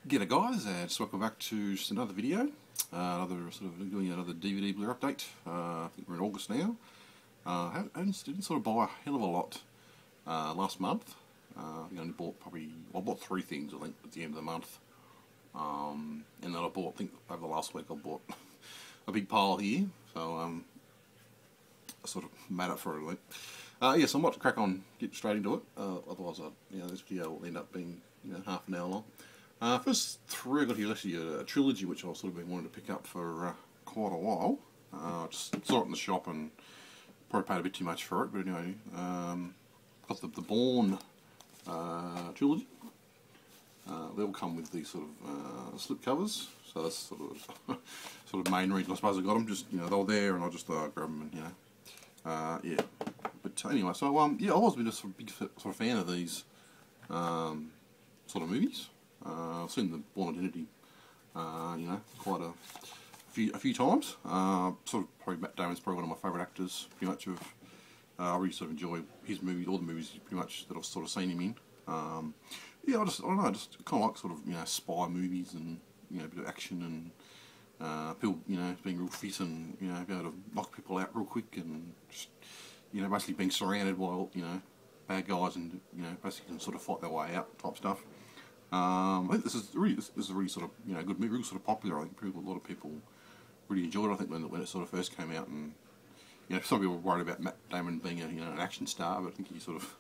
G'day guys, just welcome back to just another video. Doing another DVD Blu-ray update. I think we're in August now. I didn't sort of buy a hell of a lot last month. I think I only bought I bought 3 things I think at the end of the month. And then I think over the last week I bought a big pile here. So I sort of made up for it, I think. Yeah, so I might crack on, get straight into it. Otherwise, this video will end up being half an hour long. First 3 I got here is actually a trilogy which I've sort of been wanting to pick up for quite a while. Just saw it in the shop and probably paid a bit too much for it, but anyway, got the Bourne Trilogy. They all come with these sort of slip covers, so that's sort of main reason I suppose I got them. Just they were there and I just grabbed them and yeah. But anyway, so yeah, I've always been a big sort of fan of these sort of movies. I've seen the Bourne Identity, quite a few times. Sort of probably Matt Damon's probably one of my favourite actors. Pretty much I really sort of enjoy his movies, all the movies pretty much that I've sort of seen him in. Yeah, I don't know, just kind of like sort of spy movies and a bit of action and people being real fit and be able to knock people out real quick and just basically being surrounded by bad guys and basically can sort of fight their way out type stuff. I think this is a really sort of good movie, really sort of popular. I think a lot of people really enjoyed it. I think when it sort of first came out, and some people were worried about Matt Damon being an action star, but I think he sort of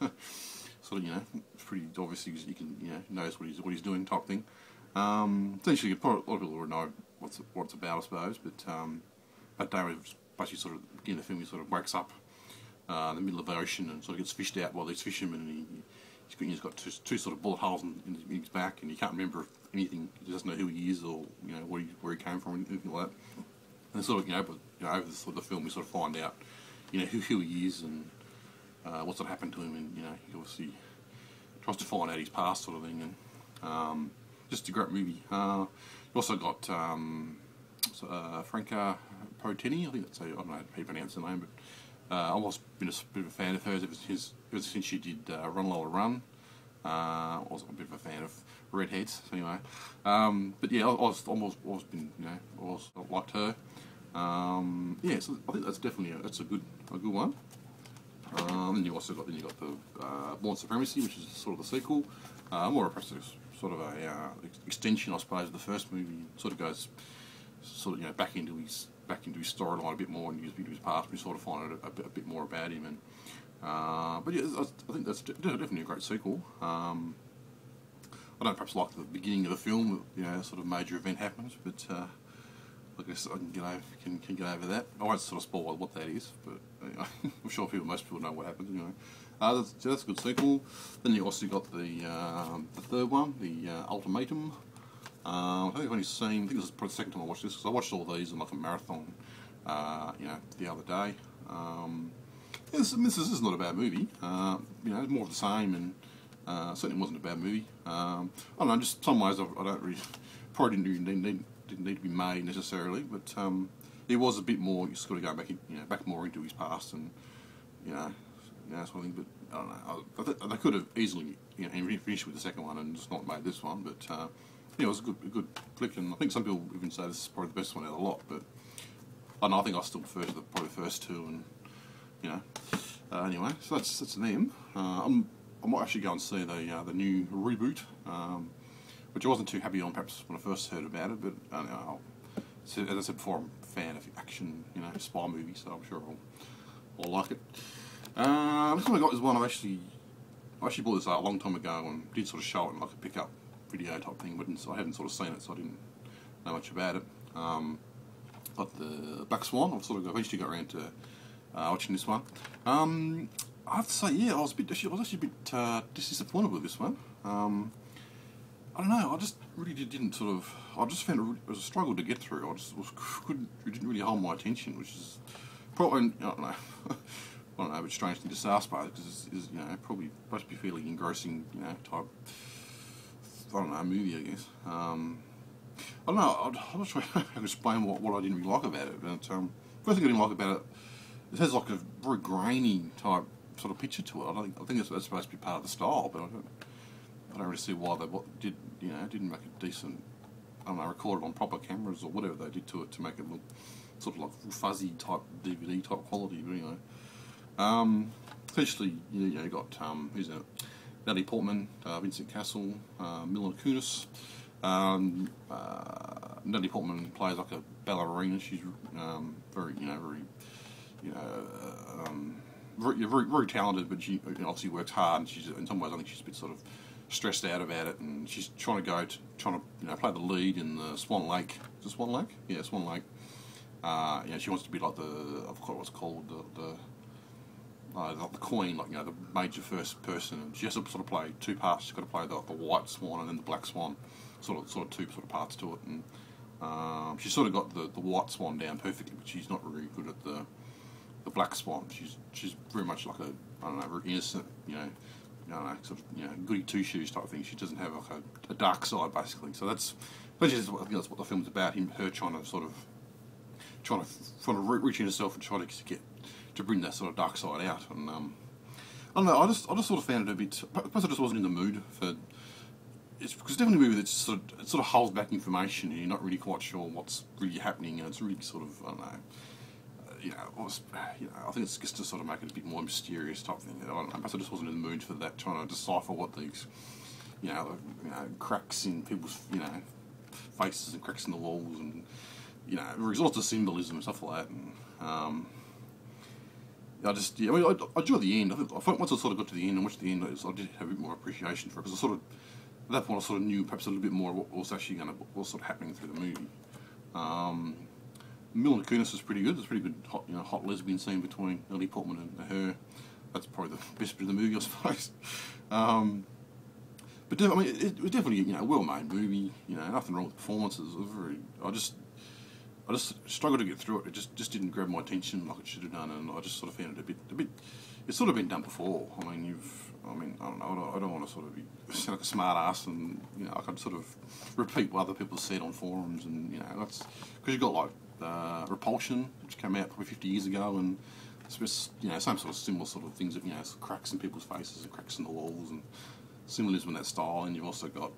pretty obviously you can knows what he's doing type thing. Essentially, a lot of people already know what it's about, I suppose. But Matt Damon basically sort of beginning of the film, he sort of wakes up in the middle of the ocean and sort of gets fished out by these fishermen, and he's got two sort of bullet holes in his back, and he can't remember anything. He doesn't know who he is or where he came from or anything like that. And sort of over the film we sort of find out who he is and what's what happened to him, and he obviously tries to find out his past sort of thing, and just a great movie. You also got Franca Poteni, I think that's I don't know how you pronounce the name, but I've always been a bit of a fan of hers ever since she did Run Lola Run. I was a bit of a fan of redheads, so anyway. But yeah, I've always been, always liked her. Yeah, so I think that's definitely a good one. Then you also got the Bourne Supremacy, which is sort of the sequel. More of a sort of a extension, I suppose, of the first movie. Sort of goes back into his storyline a bit more and into his past. We sort of find out a bit more about him, and but yeah, I think that's definitely a great sequel. I don't perhaps like the beginning of the film, sort of major event happens, but I guess I can get over that. I won't sort of spoil what that is, but I'm sure most people know what happens anyway. That's a good sequel. Then you also got the third one, the Ultimatum. I think I've only seen. I think this is probably the second time I watched this, because I watched all these in like a marathon, the other day. This is not a bad movie. It's more of the same, and certainly wasn't a bad movie. I don't know. Just some ways I don't really probably didn't need to be made necessarily, but it was a bit more. You just got to go back more into his past, and that sort of thing. But I don't know. They could have easily finished with the second one and just not made this one, but. It was a good flick, and I think some people even say this is probably the best one out of the lot, but I don't know, I think I still prefer to probably the first two, and anyway, so that's them. I might actually go and see the new reboot, which I wasn't too happy on perhaps when I first heard about it, but as I said before, I'm a fan of action, spy movies, so I'm sure I'll like it. This one I got is one I actually bought this a long time ago and did sort of show it in like a pickup video type thing, but I hadn't sort of seen it, so I didn't know much about it. Got the Black Swan. I've eventually got around to watching this one. I have to say, yeah, I was actually a bit disappointed with this one. I don't know. I just really didn't sort of. I just found it was a struggle to get through. It didn't really hold my attention, which is probably I don't know. I don't know, a bit strange thing to say, I suppose, because it's probably supposed to be fairly engrossing, type. I don't know, movie, I guess. I don't know, I'm not sure how to explain what I didn't really like about it. But, first thing I didn't like about it, it has like a very grainy type sort of picture to it. I think it's supposed to be part of the style, but I don't really see why they didn't make it decent. I don't know, recorded on proper cameras or whatever they did to it to make it look sort of like fuzzy type DVD type quality. But anyway, essentially you got who's in it? Natalie Portman, Vincent Cassel, Mila Kunis. Natalie Portman plays like a ballerina. She's very very talented, but she obviously works hard. And she's in some ways I think she's a bit sort of stressed out about it, and she's trying to play the lead in the Swan Lake. Is it Swan Lake? Yeah, Swan Lake. She wants to be like I forgot what's called like the queen, like the major first person, and she has to sort of play two parts. She's got to play the white swan and then the black swan, sort of two sort of parts to it, and she's sort of got the white swan down perfectly, but she's not very good at the black swan. She's very much like very innocent, sort of goody two shoes type thing. She doesn't have like a dark side basically. So that's that's what the film's about. Her trying to reach in herself and try to bring that sort of dark side out. And I don't know. I just sort of found it a bit. Plus, I just wasn't in the mood for. It's because it's definitely a movie that sort of holds back information, and you're not really quite sure what's really happening, and it's really sort of I don't know. I think it's just to sort of make it a bit more mysterious type thing. I don't know, perhaps I just wasn't in the mood for that, trying to decipher what these, cracks in people's, faces and cracks in the walls, and there's lots of symbolism and stuff like that. And I enjoyed the end. I thought once I sort of got to the end and watched the end, I did have a bit more appreciation for it, because at that point I sort of knew perhaps a little bit more of what was actually what was sort of happening through the movie. Mila Kunis is pretty good. There's a pretty good hot lesbian scene between Natalie Portman and her. That's probably the best bit of the movie, I suppose. But it was definitely a well-made movie. Nothing wrong with the performances. I just struggled to get through it. It just didn't grab my attention like it should have done, and I just sort of found it a bit. It's sort of been done before. I don't know. I don't want to sort of sound like a smart ass, and I could sort of repeat what other people said on forums, and that's because you've got like Repulsion, which came out probably 50 years ago, and it's just, same sort of similar sort of things that cracks in people's faces and cracks in the walls and symbolism in that style. And you've also got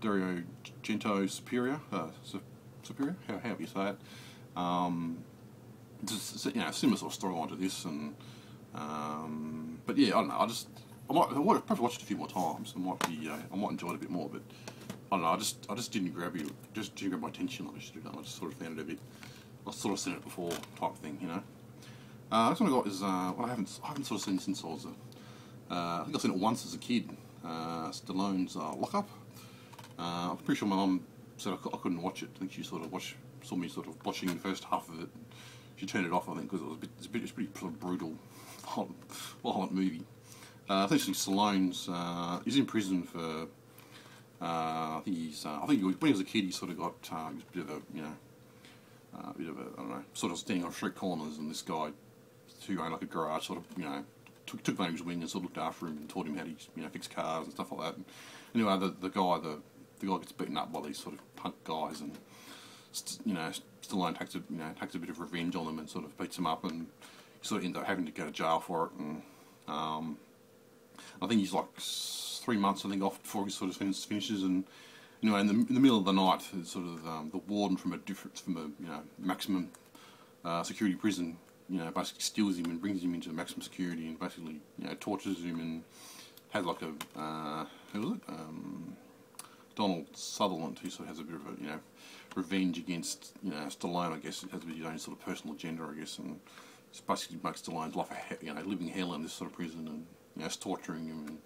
Dario Argento Superior, how do you say it? Just similar sort of storyline to this, and but yeah, I don't know. I might probably watch it a few more times. I might enjoy it a bit more, but I don't know. I just didn't grab my attention like I should have done. I just sort of found it a bit. I've sort of seen it before type thing, Next one I got is I haven't sort of seen since I was I think I've seen it once as a kid. Stallone's Lockup. I'm pretty sure my mum said I couldn't watch it. I think she saw me sort of watching the first half of it. She turned it off, I think, because it's pretty sort of brutal, violent movie. Essentially, Stallone's he's in prison for. I think when he was a kid, he sort of got a bit of I don't know, sort of standing on street corners, and this guy who owned like a garage sort of took him under his wing and sort of looked after him and taught him how to fix cars and stuff like that. And anyway, the guy gets beaten up by these sort of punk guys, and Stallone takes a bit of revenge on them and sort of beats them up, and he sort of ends up having to go to jail for it. And I think he's like 3 months off before he sort of finishes. And in the middle of the night, sort of the warden from a maximum security prison, basically steals him and brings him into maximum security, and basically tortures him, and has like a who was it? Donald Sutherland, who sort of has a bit of a revenge against Stallone. I guess it has his own sort of personal agenda, I guess, and it's basically makes Stallone's life living hell in this sort of prison, and it's torturing him.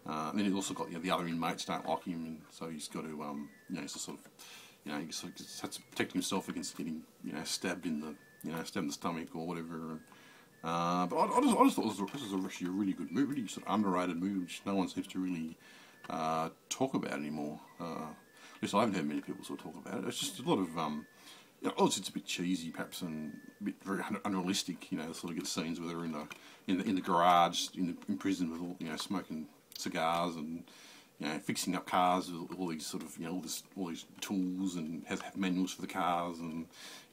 And then he's also got the other inmates don't like him, and so he's got to he's sort of he sort of has to protect himself against getting stabbed in the stomach or whatever. But I just thought this was actually a really good movie, really sort of underrated movie, which no one seems to really talk about anymore. At least I haven't heard many people sort of talk about it. It's just a lot of obviously it's a bit cheesy perhaps, and a bit very unrealistic. Sort of get scenes where they're in the garage in prison with all smoking cigars and fixing up cars with all these sort of all these tools, and have manuals for the cars, and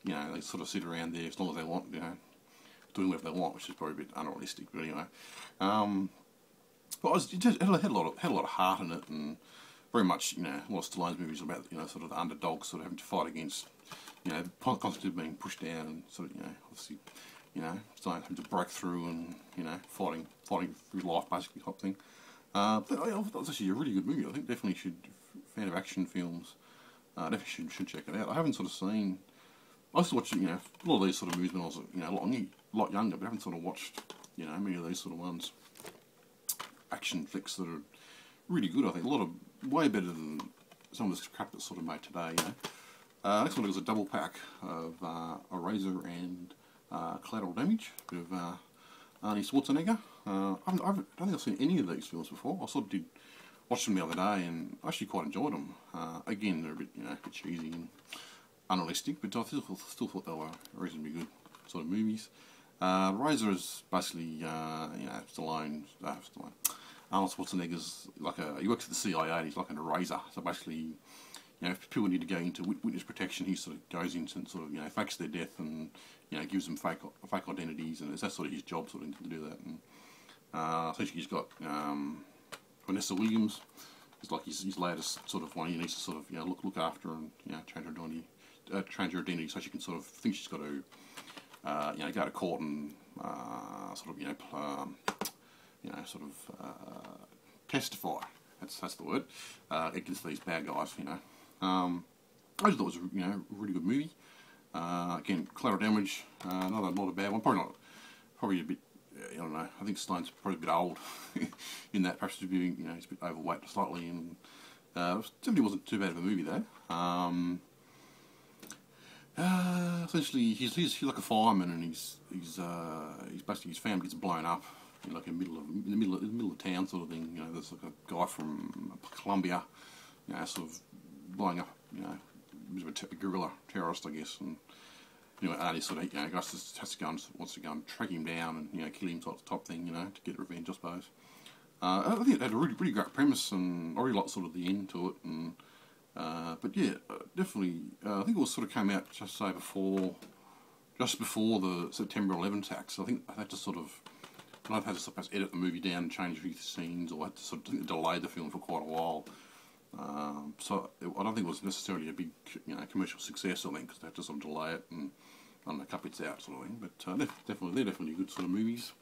they sort of sit around there as long as they want, doing whatever they want, which is probably a bit unrealistic. But anyway, it had a lot of heart in it, and very much, you know, a lot of Stallone's movies are about, you know, sort of the underdogs sort of having to fight against, you know, constantly being pushed down and sort of, you know, obviously, you know, having to break through and, you know, fighting through life basically type thing. But I thought it was actually a really good movie. I think definitely should, fan of action films, definitely should check it out. I haven't sort of seen. I used to watch, you know, a lot of these sort of movies when I was, you know, a lot younger, but I haven't sort of watched, you know, many of these sort of ones. Action flicks that are really good, I think. A lot of, way better than some of this crap that's sort of made today, you know. Next one is a double pack of Eraser and Collateral Damage, a bit of Arnie Schwarzenegger. I don't think I've seen any of these films before. I sort of did watch them the other day and I actually quite enjoyed them. Again, they're a bit, you know, a bit cheesy and unrealistic, but I still thought they were reasonably good sort of movies. Razor is basically, you know, Stallone. Arnold Schwarzenegger's like he works at the CIA and he's like an eraser. So basically, you know, if people need to go into witness protection, he sort of goes into and sort of, you know, fakes their death and, you know, gives them fake identities, and that's sort of his job, sort of, to do that. And essentially he's got Vanessa Williams. It's like his latest sort of one. He needs to sort of, you know, look after and, you know, change her identity so she can sort of think she's got to, you know, go to court and sort of, you know, sort of testify. That's the word, against these bad guys. You know, I just thought it was, you know, a really good movie. Again, Collateral Damage, not a bad one. Probably a bit. I don't know. I think Stallone's probably a bit old in that. Perhaps he's you know, he's a bit overweight slightly, and certainly wasn't too bad of a movie though. Essentially, he's like a fireman, and he's basically, his family gets blown up in like in the middle of town sort of thing. You know, there's like a guy from Colombia, you know, sort of blowing up, you know, a bit of a guerrilla terrorist, I guess, and anyway, Arnie sort of, you know, has to go and wants to go and track him down and, you know, kill him type thing, you know, to get revenge, I suppose. I think it had a really great premise, and I really liked sort of the end to it, and but yeah, definitely, I think it was sort of came out just before the September 11 attacks. I think I had to sort of, I've had to sort of edit the movie down and change a few scenes, or had to sort of delay the film for quite a while. So I don't think it was necessarily a big, you know, commercial success, I think, because they had to sort of delay it and, I don't know, cut bits out sort of thing. But they're definitely good sort of movies.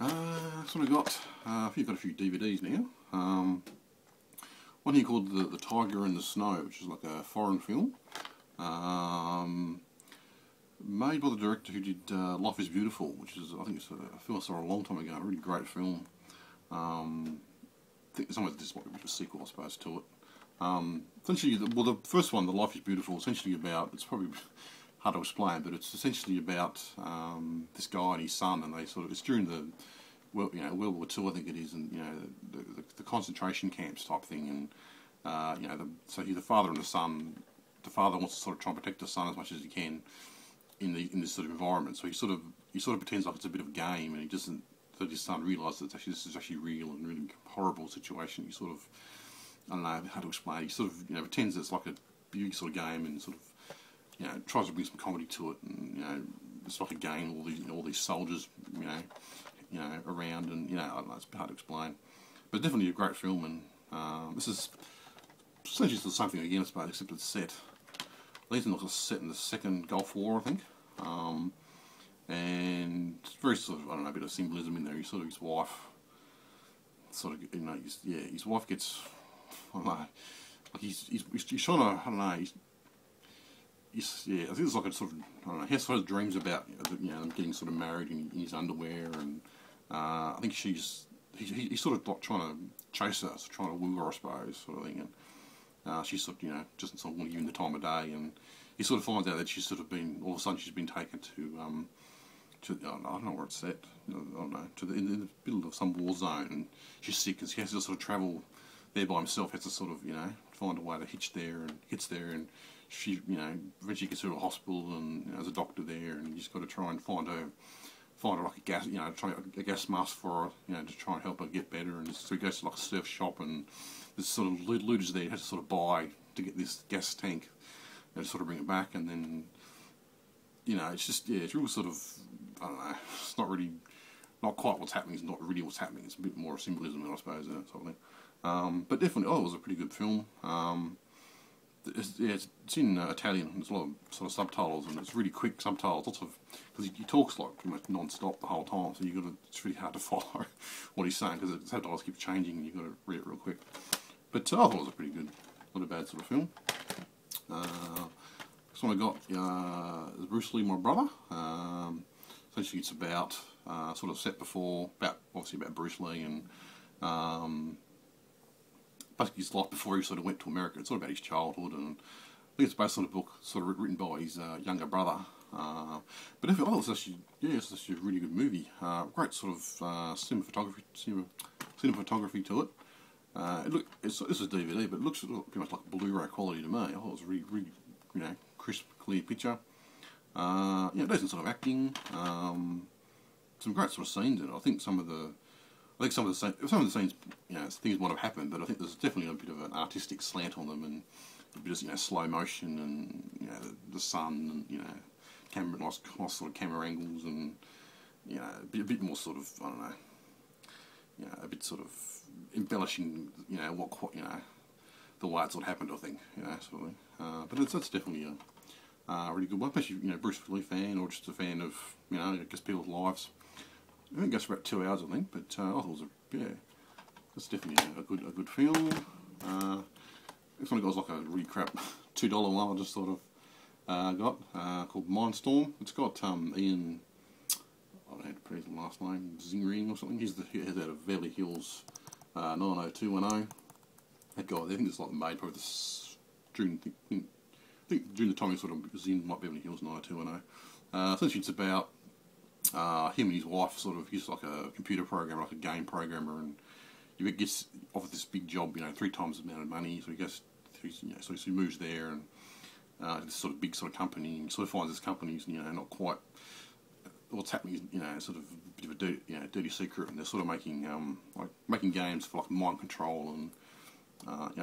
So we've got, I think I've got a few DVDs now. One here called the Tiger in the Snow, which is like a foreign film, made by the director who did Life is Beautiful, which is, I think it's a film I saw a long time ago, a really great film. I think some of this is what a sequel, I suppose, to it. Essentially, the first one, The Life is Beautiful, essentially about, it's probably hard to explain, but it's essentially about this guy and his son, and they sort of, it's during the, well, you know, World War II, I think it is, and, you know, the concentration camps type thing, and you know, so he's the father and the son. The father wants to sort of try and protect the son as much as he can in this sort of environment. So he sort of pretends like it's a bit of a game, and he doesn't. So his son realises that this is actually real and really horrible situation. He sort of, I don't know how to explain. He sort of, you know, pretends it's like a big sort of game, and sort of, you know, tries to bring some comedy to it, and, you know, it's like a game. All these soldiers, you know, around, and, you know, I don't know, it's hard to explain, but definitely a great film. And this is essentially the same thing again, I suppose, except it's set. I think it's set in the Second Gulf War, I think, and it's very sort of, I don't know, a bit of symbolism in there. He's sort of, his wife, sort of, you know, his wife gets, I don't know, like he's trying to, I don't know, yeah, I think it's like a sort of, I don't know, he has sort of dreams about, you know, them getting sort of married in his underwear, and I think he's sort of like trying to chase her, trying to woo her, I suppose, sort of thing, and she's sort of, you know, just sort of want to give him the time of day, and he sort of finds out that she's sort of been, all of a sudden she's been taken to I don't know where it's set, I don't know, in the middle of some war zone, and she's sick, and he has to sort of travel there by himself, has to sort of, you know, find a way to hitch there, and gets there, and she, you know, eventually gets her to a hospital, and, you know, there's a doctor there, and he's got to try and find her like a gas, you know, try a gas mask for her, you know, to try and help her get better. And so he goes to like a surf shop, and there's sort of looters there. He has to sort of buy to get this gas tank, and to sort of bring it back, and then, you know, it's just, yeah, it's real sort of, I don't know, it's not really not quite what's happening. It's not really what's happening. It's a bit more symbolism, I suppose, sort of thing. But definitely, it was a pretty good film. It's in Italian. There's a lot of sort of subtitles, and it's really quick subtitles. Lots of, because he talks like pretty much non-stop the whole time, so it's really hard to follow what he's saying because the subtitles keep changing, and you've got to read it real quick. But I thought it was a pretty good, not a bad sort of film. This one I got is Bruce Lee, My Brother. Essentially, it's about sort of set before, obviously about Bruce Lee and basically his life before he sort of went to America. It's sort of about his childhood, and I think it's based on a book sort of written by his younger brother. But I thought it's actually, it's actually a really good movie. Great sort of cinematography to it. This is DVD, but it looks pretty much like Blu-ray quality to me. I thought it was a really, really, crisp, clear picture. Decent sort of acting. Some great sort of scenes in it. I think some of the scenes, things might have happened, but I think there's definitely a bit of an artistic slant on them, and a bit of slow motion, and the sun, and nice sort of camera angles, and a bit more sort of, I don't know, a bit sort of embellishing, what the way it sort of happened, I think, sort of thing. But that's definitely a really good one, especially Bruce Lee fan, or just a fan of I guess people's lives. I think it goes for about 2 hours, I think, but I thought it was it's definitely a good film. This one got like a really crap $2 one I just sort of got called Mindstorm. It's got Ian, I don't know how to pronounce his last name, Zingring or something. He's out of Beverly Hills 90210. That guy, I think it's like made probably during the time he sort of was in like Beverly Hills 90210. Essentially, it's about him and his wife. Sort of, he's like a computer programmer, like a game programmer, and he gets offered this big job, 3 times the amount of money. So he goes, so he moves there, and this sort of big sort of company. And sort of finds this company's, not quite what's happening. Sort of a bit of a dirty secret, and they're sort of making games for like mind control and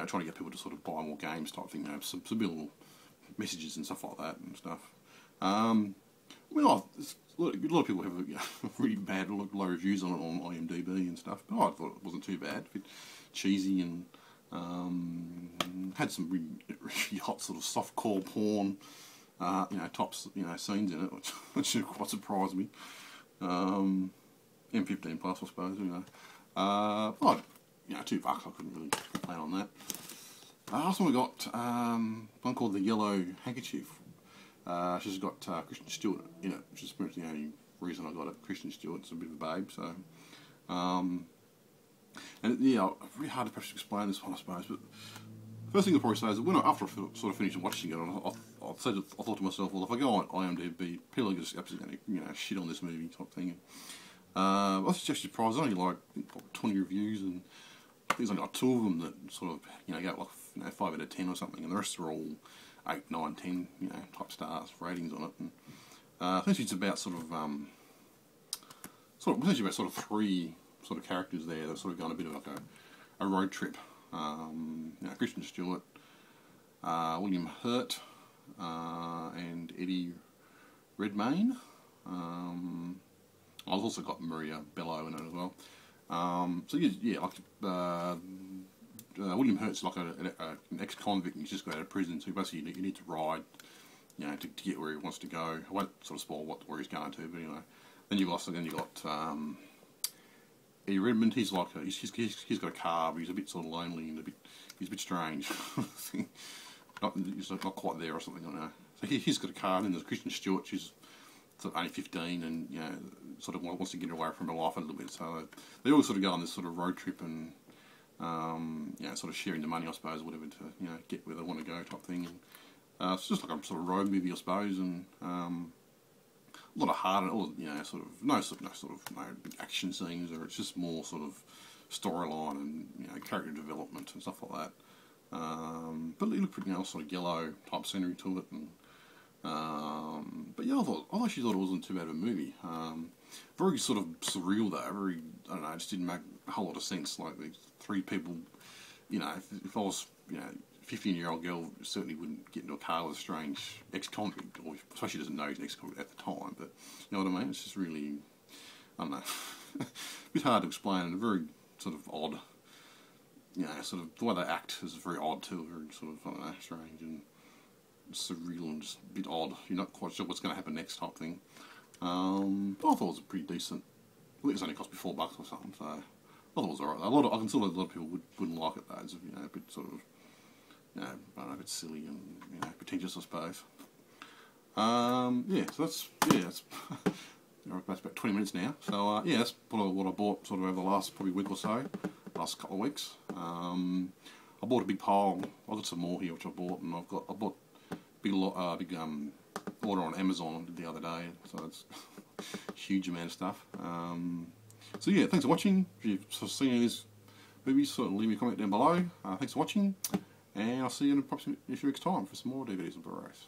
trying to get people to sort of buy more games type thing. Subliminal messages and stuff like that and stuff. A lot of people have really bad, low reviews on it on IMDb and stuff, but I thought it wasn't too bad. A bit cheesy, and had some really hot sort of softcore porn, tops, scenes in it, which quite surprised me. M15 plus, I suppose, but $2, I couldn't really complain on that. Last one we got one called The Yellow Handkerchief. She's got Kristen Stewart in it, which is pretty much the only reason I got it. Kristen Stewart's a bit of a babe, so really hard to perhaps explain this one, I suppose. But the first thing I'll probably say is that after I sort of finished watching it, I thought to myself, well, if I go on IMDb, people are just absolutely shit on this movie type thing. I was just surprised. There's only like 20 reviews, and there's only like 2 of them that sort of go like 5 out of 10 or something, and the rest are all 8, 9, 10 type stars ratings on it. And essentially it's about essentially about 3 sort of characters there that sort of go on a bit of like a road trip. Kristen Stewart, William Hurt, and Eddie Redmayne. I've also got Maria Bello in it as well. William Hurt's like an ex-convict, and he's just got out of prison, so basically you need to ride, to get where he wants to go. I won't sort of spoil where he's going to, but anyway. Then you got Eddie Redmayne. He's like he's got a car, but he's a bit sort of lonely and he's a bit strange. He's not quite there or something, I don't know. So he's got a car, and then there's Kristen Stewart. She's sort of only 15, and sort of wants to get away from her life a little bit. So they all sort of go on this sort of road trip, and sort of sharing the money, I suppose, whatever, to get where they want to go type thing. And it's just like a sort of road movie, I suppose, and a lot of heart and sort of no big action scenes, or it's just more sort of storyline and character development and stuff like that. But it looked pretty sort of yellow type scenery to it, and but yeah, I actually thought it wasn't too bad of a movie. Very sort of surreal though. Very, I don't know, it just didn't make a whole lot of sense. Like these 3 people, if I was 15-year-old girl, certainly wouldn't get into a car with a strange ex-convict, or especially doesn't know he's an ex-convict at the time. But you know what I mean? It's just really, I don't know. a bit hard to explain, and very sort of odd. You know, sort of the way they act is very odd too, very sort of, I don't know, strange and surreal and just a bit odd. You're not quite sure what's going to happen next type thing. But I thought it was a pretty decent. I think it was only cost me $4 or something, so I thought it was alright. I can see a lot of people wouldn't like it though. It's, you know, a bit sort of, you know, I don't know, a bit silly and, you know, pretentious, I suppose. Yeah, so that's about 20 minutes now. So yeah, that's what I bought sort of over the last probably week or so, last couple of weeks. I bought a big pile. I've got some more here which I bought, and I bought a big order on Amazon the other day. So it's a huge amount of stuff. So yeah, thanks for watching. If you've sort of seen any of these movies, sort of leave me a comment down below. Thanks for watching, and I'll see you in a few weeks' time for some more DVDs and Blu-rays.